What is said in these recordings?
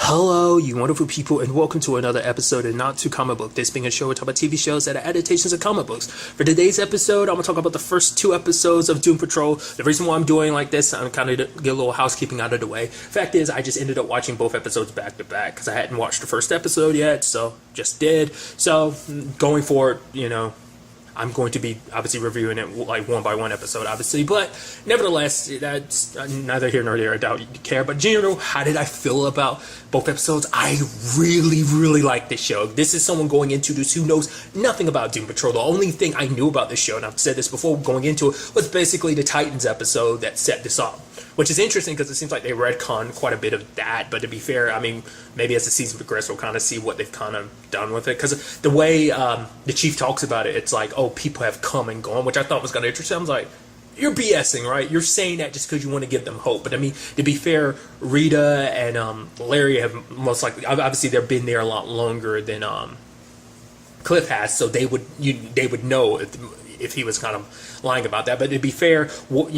Hello, you wonderful people, and welcome to another episode of Not Too Comic Book. This being a show we talk about TV shows that are adaptations of comic books. For today's episode, I'm going to talk about the first two episodes of Doom Patrol. The reason why I'm doing like this, I'm kind of get a little housekeeping out of the way. Fact is, I just ended up watching both episodes back to back because I hadn't watched the first episode yet, so just did. So, going forward, I'm going to be obviously reviewing it like one by one episode, obviously, but nevertheless, that's neither here nor there. I doubt you care. But general, how did I feel about both episodes? I really like this show. This is someone going into this who knows nothing about Doom Patrol. The only thing I knew about this show, and I've said this before going into it, was basically the Titans episode that set this up. Which is interesting because it seems like they retconned quite a bit of that. But to be fair, I mean, maybe as the season progresses, we'll kind of see what they've kind of done with it. Because the way the chief talks about it, it's like, oh, people have come and gone, which I thought was kind of interesting. I was like, you're BSing, right? You're saying that just because you want to give them hope. But I mean, to be fair, Rita and Larry have most likely, obviously, they've been there a lot longer than Cliff has, so they would know if he was kind of lying about that. But to be fair, what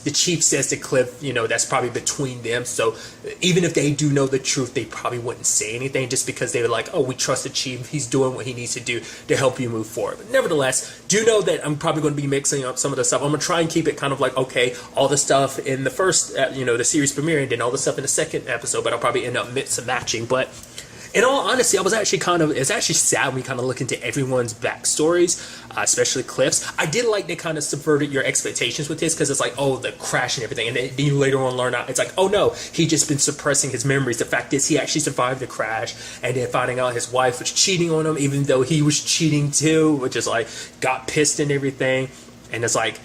the chief says to Cliff, that's probably between them. So even if they do know the truth, they probably wouldn't say anything just because they were like, oh, we trust the chief. He's doing what he needs to do to help you move forward. But nevertheless, do know that I'm probably going to be mixing up some of the stuff. I'm going to try and keep it kind of like, okay, all the stuff in the first, the series premiere and then all the stuff in the second episode, but I'll probably end up mix and matching. But in all honesty, it's actually sad when we kind of look into everyone's backstories, especially Cliff's. I did like they kind of subverted your expectations with this because it's like, oh, the crash and everything. And then you later on learn out, it's like, oh no, he just been suppressing his memories. The fact is he actually survived the crash and then finding out his wife was cheating on him, even though he was cheating too, which is like, got pissed and everything. And it's like,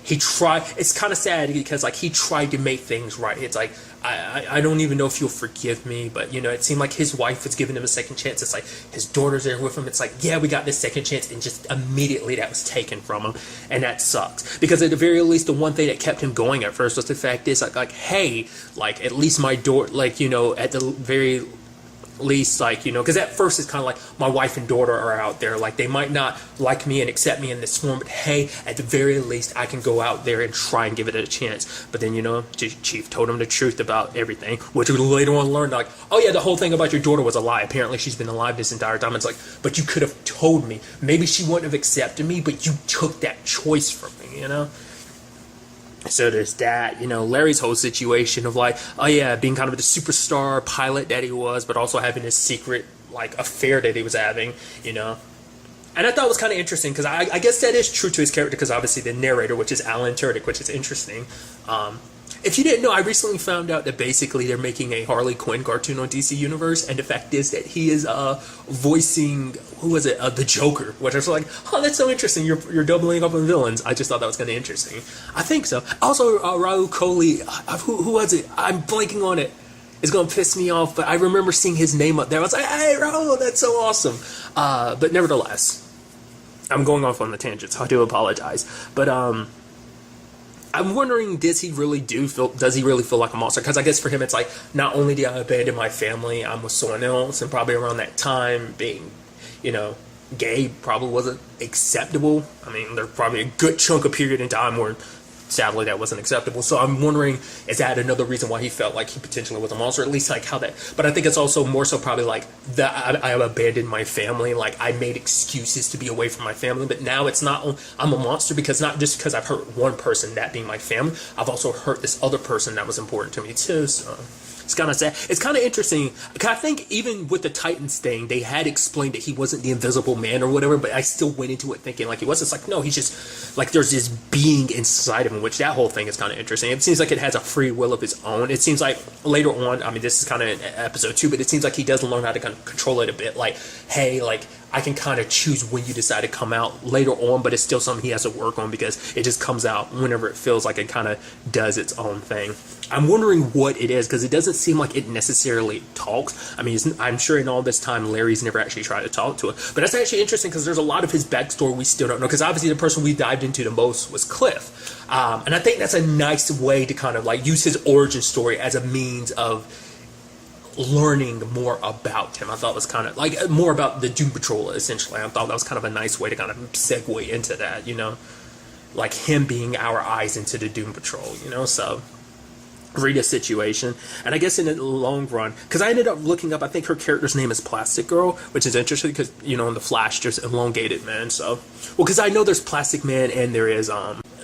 it's kind of sad because like he tried to make things right. It's like, I don't even know if you'll forgive me, but it seemed like his wife was giving him a second chance. It's like his daughter's there with him. It's like, yeah, we got this second chance, and just immediately that was taken from him, and that sucks. Because at the very least, the one thing that kept him going at first was the fact is like hey, like at least my daughter, at the very least, because at first it's kind of like my wife and daughter are out there, like they might not like me and accept me in this form, but hey, at the very least I can go out there and try and give it a chance. But then chief told him the truth about everything, which we later on learned, like, oh yeah, the whole thing about your daughter was a lie. Apparently she's been alive this entire time. It's like, but you could have told me. Maybe she wouldn't have accepted me, but you took that choice from me. So there's that, Larry's whole situation of like, oh yeah, being kind of the superstar pilot that he was, but also having this secret like affair that he was having, And I thought it was kind of interesting because I guess that is true to his character because obviously the narrator, which is Alan Tudyk, which is interesting. If you didn't know, I recently found out that basically they're making a Harley Quinn cartoon on DC Universe, and the fact is that he is voicing, the Joker, which I was like, oh, that's so interesting, you're doubling up on villains. I just thought that was kind of interesting. I think so. Also, Raul Coley, who was it? I'm blanking on it. It's going to piss me off, but I remember seeing his name up there. I was like, hey, Raul, that's so awesome. But nevertheless, I'm going off on the tangent, so I do apologize. But, I'm wondering, does he really feel like a monster? Because I guess for him, it's like, not only did I abandon my family, I'm with someone else, and probably around that time, being, gay probably wasn't acceptable. I mean, there's probably a good chunk of period in time where, sadly, that wasn't acceptable. So I'm wondering, is that another reason why he felt like he potentially was a monster? At least like how that. But I think it's also more so probably like that I abandoned my family. Like I made excuses to be away from my family. But now it's not. I'm a monster because not just because I've hurt one person, that being my family. I've also hurt this other person that was important to me too. So it's kind of sad. It's kind of interesting. I think even with the Titans thing, they had explained that he wasn't the Invisible Man or whatever, but I still went into it thinking like he was. It's like, no, he's just like there's this being inside of him, which that whole thing is kind of interesting. It seems like it has a free will of its own. It seems like later on, I mean, this is kind of in episode 2, but it seems like he does learn how to kind of control it a bit. Like, hey, like I can kind of choose when you decide to come out later on, but it's still something he has to work on because it just comes out whenever it feels like it kind of does its own thing. I'm wondering what it is because it doesn't seem like it necessarily talks. I mean, I'm sure in all this time, Larry's never actually tried to talk to it. But that's actually interesting because there's a lot of his backstory we still don't know because obviously the person we dived into the most was Cliff. And I think that's a nice way to kind of like use his origin story as a means of learning more about him. I thought it was kind of like more about the Doom Patrol essentially. I thought that was kind of a nice way to kind of segue into that, like him being our eyes into the Doom Patrol, so Rita's situation. And I guess in the long run, because I ended up looking up, I think her character's name is Plastic Girl, which is interesting because, you know, in the Flash there's Elongated Man. So, well, because I know there's Plastic Man and there is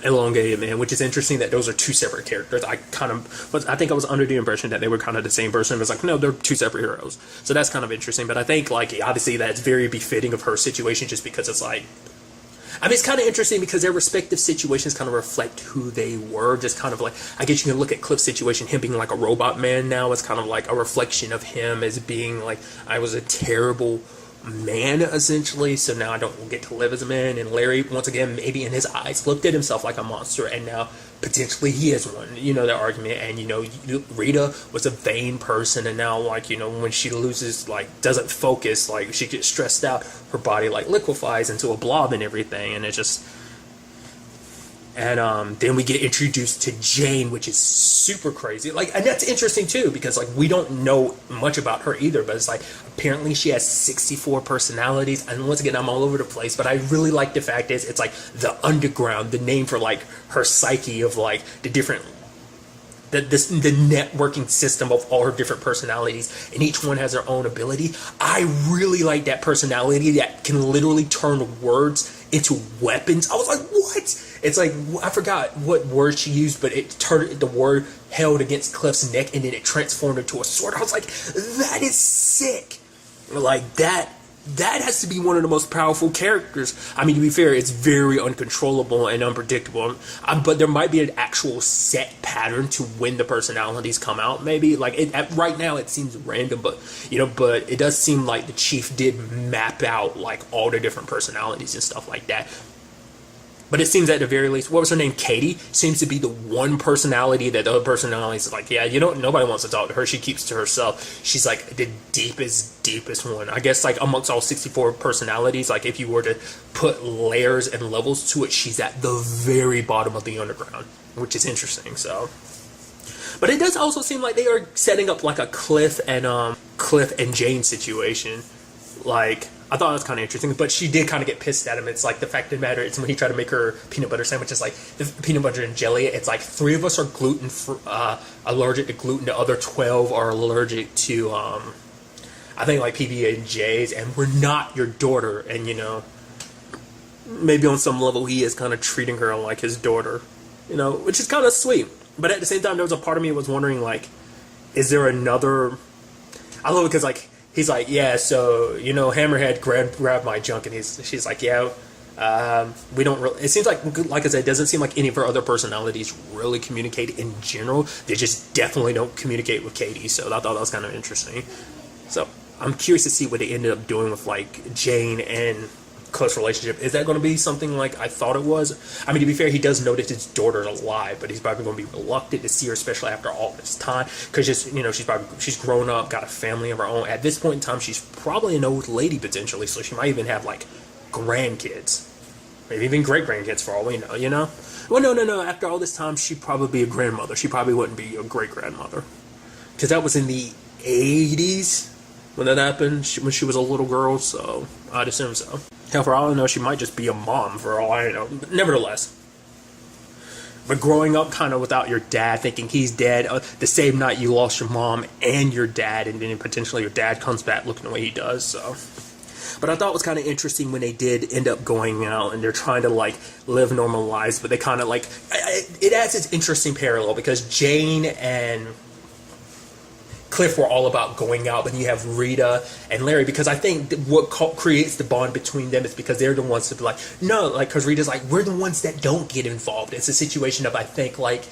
Elongated Man, which is interesting that those are two separate characters. I think I was under the impression that they were kind of the same person. It was like, no, they're two separate heroes. So that's kind of interesting. But I think, like, obviously that's very befitting of her situation, just because it's like, I mean, it's kind of interesting because their respective situations kind of reflect who they were. Just kind of like, I guess you can look at Cliff's situation, him being like a robot man now. It's kind of like a reflection of him as being like, I was a terrible man, essentially, so now I don't get to live as a man. And Larry, once again, maybe in his eyes, looked at himself like a monster, and now potentially he is one, you know, the argument. And, you know, Rita was a vain person, and now, like, you know, when she loses, like, doesn't focus, like, she gets stressed out, her body, like, liquefies into a blob and everything, and it just... And then we get introduced to Jane, which is super crazy. Like, and that's interesting too, because like we don't know much about her either. But it's like apparently she has 64 personalities. And once again, I'm all over the place. But I really like the fact is it's like the underground, the name for like her psyche of like the different. The networking system of all her different personalities, and each one has their own ability. I really like that personality that can literally turn words into weapons. I was like, what? It's like, I forgot what word she used, but it turned the word held against Cliff's neck, and then it transformed into a sword. I was like, that is sick. Like, that has to be one of the most powerful characters. I mean, to be fair, it's very uncontrollable and unpredictable. But there might be an actual set pattern to when the personalities come out, maybe. Like, right now it seems random, but, you know, but it does seem like the Chief did map out, like, all the different personalities and stuff like that. But it seems at the very least, what was her name? Katie seems to be the one personality that the other personalities is like, yeah, you don't, nobody wants to talk to her. She keeps to herself. She's like the deepest one. I guess like amongst all 64 personalities, like if you were to put layers and levels to it, she's at the very bottom of the underground, which is interesting. So, but it does also seem like they are setting up like a Cliff and Jane situation. Like, I thought it was kind of interesting, but she did kind of get pissed at him. It's like the fact of the matter, it's when he tried to make her peanut butter sandwich, it's like the peanut butter and jelly. It's like 3 of us are allergic to gluten. The other 12 are allergic to, I think like PB and J's, and we're not your daughter. And you know, maybe on some level he is kind of treating her like his daughter, you know, which is kind of sweet. But at the same time, there was a part of me that was wondering, like, is there another? I love it because like. He's like, yeah, so, you know, Hammerhead grabbed my junk, and she's like, yeah, we don't really, it seems like I said, it doesn't seem like any of her other personalities really communicate in general. They just definitely don't communicate with Katie, so I thought that was kind of interesting. So, I'm curious to see what they ended up doing with, like, Jane and Cliff's relationship. Is that going to be something like I thought it was? I mean, to be fair, he does know that his daughter's alive, but he's probably going to be reluctant to see her, especially after all this time, because just, you know, she's grown up, got a family of her own. At this point in time, she's probably an old lady potentially, so she might even have like grandkids, maybe even great grandkids for all we know. You know? Well, no. After all this time, she'd probably be a grandmother. She probably wouldn't be a great grandmother, because that was in the 80s when that happened, when she was a little girl. So I'd assume so. Hell, for all I know, she might just be a mom, for all I know. But nevertheless. But growing up kind of without your dad, thinking he's dead, the same night you lost your mom and your dad, and then potentially your dad comes back looking the way he does, so. But I thought it was kind of interesting when they did end up going out, and they're trying to, like, live normal lives, but they kind of, like, it adds this interesting parallel, because Jane and Cliff were all about going out, but you have Rita and Larry, because I think what creates the bond between them is because they're the ones to be like, no, like, because Rita's like, we're the ones that don't get involved. It's a situation of, I think, like,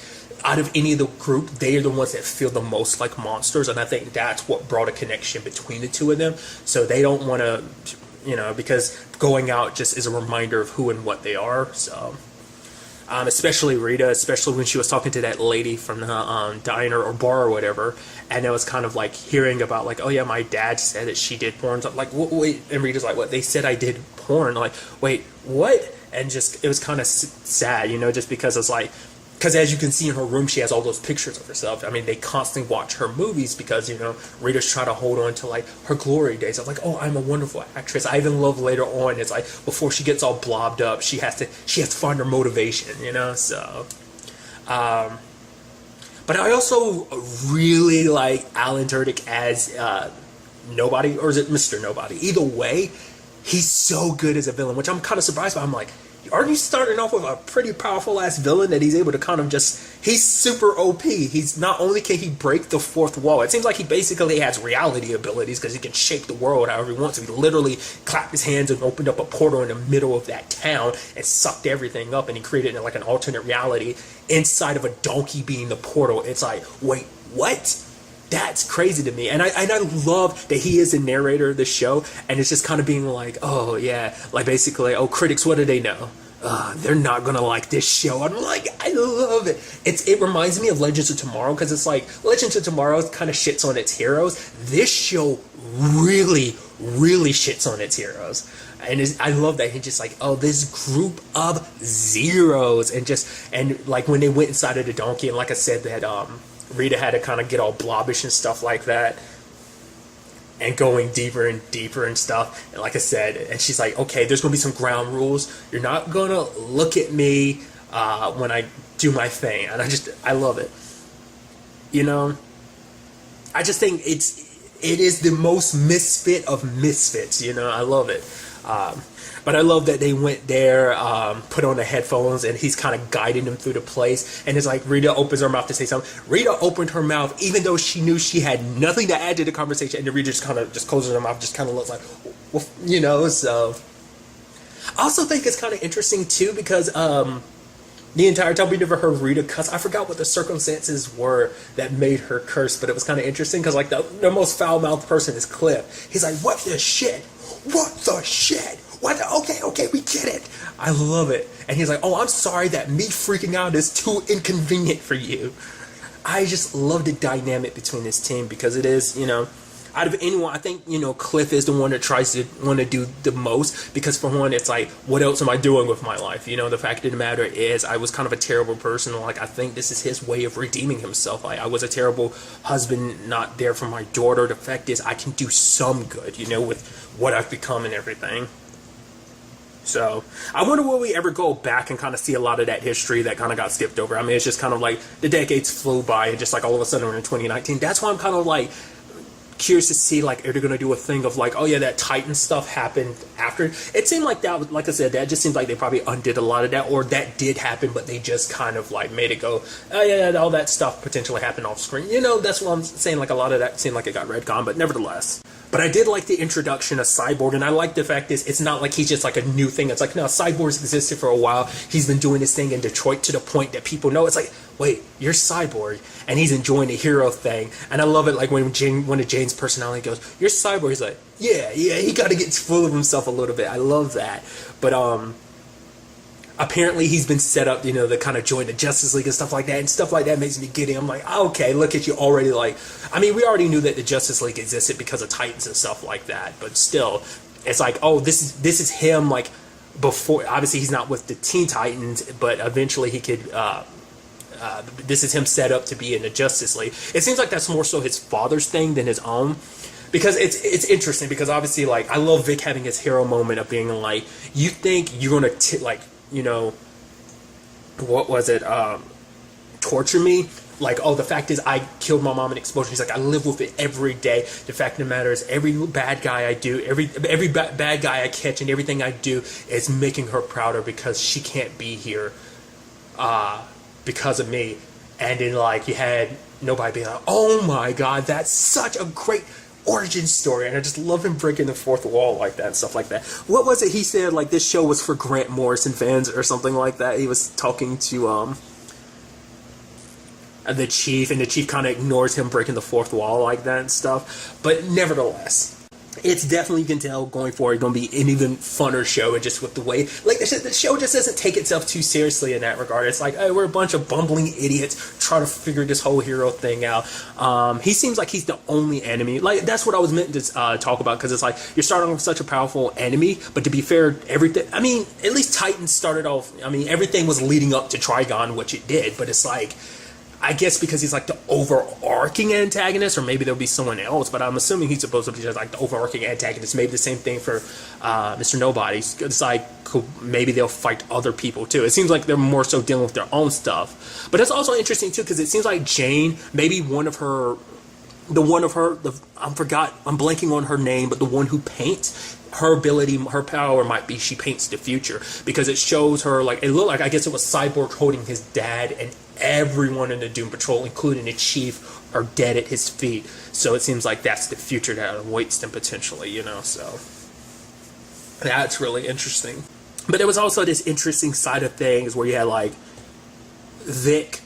out of any of the group, they are the ones that feel the most like monsters, and I think that's what brought a connection between the two of them. So they don't want to, you know, because going out just is a reminder of who and what they are, so. Especially Rita, especially when she was talking to that lady from the diner or bar or whatever, and it was kind of like hearing about, like, oh yeah, my dad said that she did porn. So I'm like, wait, and Rita's like, what? They said I did porn. Like, wait, what? And just, it was kind of sad, you know, just because it's like, because as you can see in her room, she has all those pictures of herself. I mean, they constantly watch her movies because, you know, Rita's trying to hold on to, like, her glory days. I'm like, oh, I'm a wonderful actress. I even love later on, it's like, before she gets all blobbed up, she has to find her motivation, you know, so. But But I also really like Alan Tudyk as Nobody, or is it Mr. Nobody? Either way, he's so good as a villain, which I'm kind of surprised by. I'm like, aren't you starting off with a pretty powerful ass villain that he's able to kind of he's super OP. He's not only can he break the fourth wall, it seems like he basically has reality abilities because he can shape the world however he wants. He literally clapped his hands and opened up a portal in the middle of that town and sucked everything up, and he created like an alternate reality inside of a donkey being the portal. It's like, wait, what? That's crazy to me. And I love that he is a narrator of the show, and it's just kind of being like, oh yeah, like basically, oh, critics, what do they know? They're not gonna like this show. I'm like, I love it. It reminds me of Legends of Tomorrow, because it's like Legends of Tomorrow kind of shits on its heroes. This show really shits on its heroes. And I love that he's just like, oh, this group of zeros, and like when they went inside of the donkey, and like I said, that Rita had to kind of get all blobbish and stuff like that, and going deeper and deeper and stuff. And like I said, and she's like, okay, there's gonna be some ground rules. You're not gonna look at me when I do my thing. And I love it. You know, I just think it is the most misfit of misfits. You know, I love it. But I love that they went there, put on the headphones, and he's kind of guiding them through the place. And it's like Rita opens her mouth to say something. Rita opened her mouth even though she knew she had nothing to add to the conversation, and then Rita just kind of just closes her mouth, just kind of looks like, well, you know. So I also think it's kind of interesting too, because the entire time we never heard Rita cuss. I forgot what the circumstances were that made her curse, but it was kind of interesting because like the most foul-mouthed person is Cliff. He's like, what the shit? What the shit? What the, okay, we get it. I love it. And he's like, oh, I'm sorry that me freaking out is too inconvenient for you. I just love the dynamic between this team, because it is, you know, out of anyone, I think, you know, Cliff is the one that tries to want to do the most, because for one, it's like, what else am I doing with my life? You know, the fact of the matter is, I was kind of a terrible person. Like, I think this is his way of redeeming himself. Like, I was a terrible husband, not there for my daughter. The fact is, I can do some good, you know, with what I've become and everything. So I wonder will we ever go back and kind of see a lot of that history that kind of got skipped over. I mean, it's just kind of like the decades flew by, and just like all of a sudden we're in 2019. That's why I'm kind of like curious to see, like, are they going to do a thing of like, oh yeah, that Titan stuff happened after. It seemed like that, like I said, that just seems like they probably undid a lot of that, or that did happen, but they just kind of like made it go, oh yeah, all that stuff potentially happened off screen. You know, that's what I'm saying. Like, a lot of that seemed like it got retconned, but nevertheless. But I did like the introduction of Cyborg, and I like the fact is it's not like he's just like a new thing. It's like, no, Cyborg's existed for a while. He's been doing this thing in Detroit to the point that people know. It's like, wait, you're Cyborg, and he's enjoying the hero thing. And I love it, like when one of Jane's personality goes, you're Cyborg. He's like, yeah, he kind of gets full of himself a little bit. I love that. But apparently he's been set up, you know, to kind of join the Justice League and stuff like that, and stuff like that makes me giddy. I'm like, okay, look at you already. Like, I mean, we already knew that the Justice League existed because of Titans and stuff like that, but still, it's like, oh, this is him, like, before. Obviously he's not with the Teen Titans, but eventually he could this is him set up to be in the Justice League. It seems like that's more so his father's thing than his own. Because it's interesting, because obviously, like, I love Vic having his hero moment of being like, you think you're gonna like, you know, what was it, torture me? Like, oh, the fact is I killed my mom in explosion. He's like, I live with it every day. The fact of the matter is, every bad guy I do, every bad guy I catch, and everything I do is making her prouder, because she can't be here because of me. And then, like, you had nobody being like, oh my god, that's such a great origin story. And I just love him breaking the fourth wall like that and stuff like that. What was it he said, like, this show was for Grant Morrison fans or something like that? He was talking to the Chief, and the Chief kind of ignores him breaking the fourth wall like that and stuff. But nevertheless, it's definitely, you can tell going forward, going to be an even funner show, and just with the way, like, the show just doesn't take itself too seriously in that regard. It's like, hey, we're a bunch of bumbling idiots trying to figure this whole hero thing out. He seems like he's the only enemy. Like, that's what I was meant to talk about, because it's like, you're starting with such a powerful enemy, but to be fair, everything, I mean, at least Titans started off, I mean, everything was leading up to Trigon, which it did, but it's like, I guess because he's like the overarching antagonist, or maybe there'll be someone else, but I'm assuming he's supposed to be just like the overarching antagonist. Maybe the same thing for Mr. Nobody. It's like maybe they'll fight other people too. It seems like they're more so dealing with their own stuff. But it's also interesting too because it seems like Jane, maybe I'm blanking on her name, but the one who paints, her ability, her power might be she paints the future, because it shows her like, it looked like, I guess it was Cyborg holding his dad, and everyone in the Doom Patrol, including the chief, are dead at his feet. So it seems like that's the future that awaits them potentially, you know, so that's really interesting. But there was also this interesting side of things where you had like Vic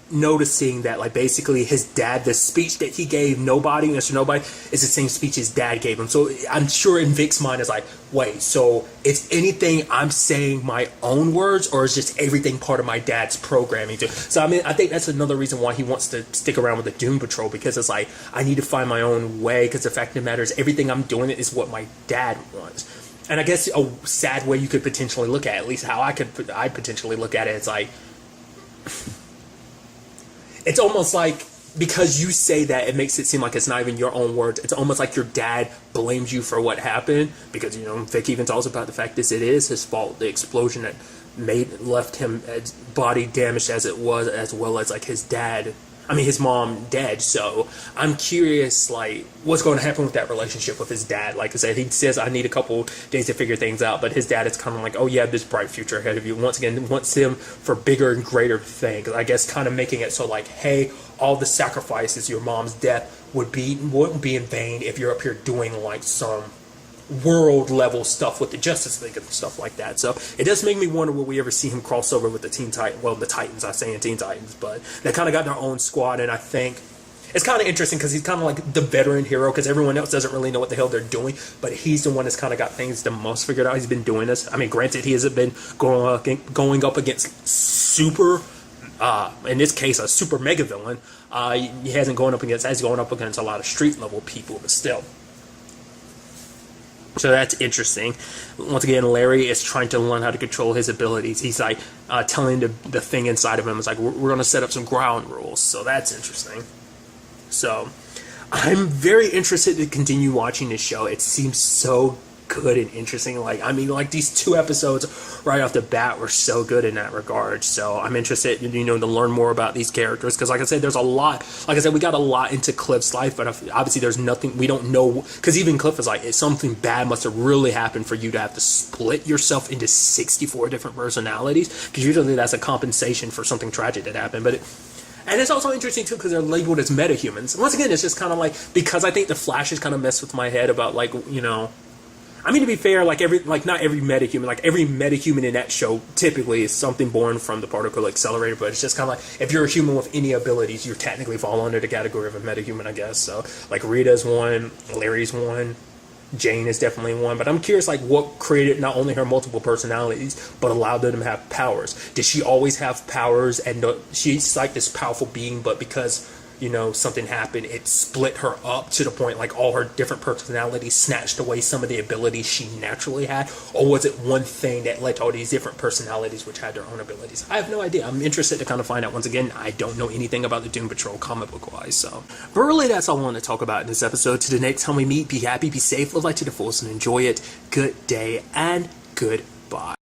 noticing that like basically his dad, the speech that he gave Mr. Nobody, is the same speech his dad gave him. So I'm sure in Vic's mind is like, wait, so is anything I'm saying my own words, or is just everything part of my dad's programming too? So I mean, I think that's another reason why he wants to stick around with the Doom Patrol, because it's like, I need to find my own way, because the fact of the matter is everything I'm doing is what my dad wants. And I guess a sad way you could potentially look at least how I potentially look at it, it's like, it's almost like, because you say that, it makes it seem like it's not even your own words. It's almost like your dad blames you for what happened, because, you know, Vic even talks about the fact that it is his fault, the explosion that left him as body damaged as it was, as well as like his mom dead. So I'm curious, like, what's going to happen with that relationship with his dad. Like I said, he says, I need a couple days to figure things out, but his dad is kind of like, oh yeah, this bright future ahead of you. Once again, wants him for bigger and greater things. I guess kind of making it so like, hey, all the sacrifices, your mom's death wouldn't be in vain if you're up here doing like some world level stuff with the Justice League and stuff like that. So it does make me wonder, will we ever see him cross over with the the Titans? I say in Teen Titans, but they kind of got their own squad, and I think it's kind of interesting because he's kind of like the veteran hero, because everyone else doesn't really know what the hell they're doing, but he's the one that's kind of got things the most figured out. He's been doing this. I mean, granted, he hasn't been going up against super, in this case, a super mega villain. He hasn't gone up against, as going up against a lot of street level people, but still. So that's interesting. Once again, Larry is trying to learn how to control his abilities. He's like telling the thing inside of him, it's like, we're going to set up some ground rules. So that's interesting. So I'm very interested to continue watching this show. It seems so good and interesting. Like, I mean, like these 2 episodes right off the bat were so good in that regard. So I'm interested, you know, to learn more about these characters, because like I said, there's a lot. Like I said, we got a lot into Cliff's life, but obviously there's nothing we don't know, because even Cliff is like, something bad must have really happened for you to have to split yourself into 64 different personalities, because usually that's a compensation for something tragic that happened. And it's also interesting too because they're labeled as metahumans. Once again, it's just kind of like, because I think the Flash has kind of messed with my head about, like, you know, I mean, to be fair, like not every metahuman, like every metahuman in that show typically is something born from the particle accelerator, but it's just kind of like, if you're a human with any abilities, you technically fall under the category of a metahuman, I guess. So like Rita's one, Larry's one, Jane is definitely one, but I'm curious, like, what created not only her multiple personalities, but allowed them to have powers. Did she always have powers, and she's like this powerful being, but because, you know, something happened, it split her up to the point, like, all her different personalities snatched away some of the abilities she naturally had? Or was it one thing that led to all these different personalities which had their own abilities? I have no idea. I'm interested to kind of find out. Once again, I don't know anything about the Doom Patrol comic book wise, so. But really, that's all I want to talk about in this episode. To the next time we meet, be happy, be safe, live life to the fullest, and enjoy it. Good day, and goodbye.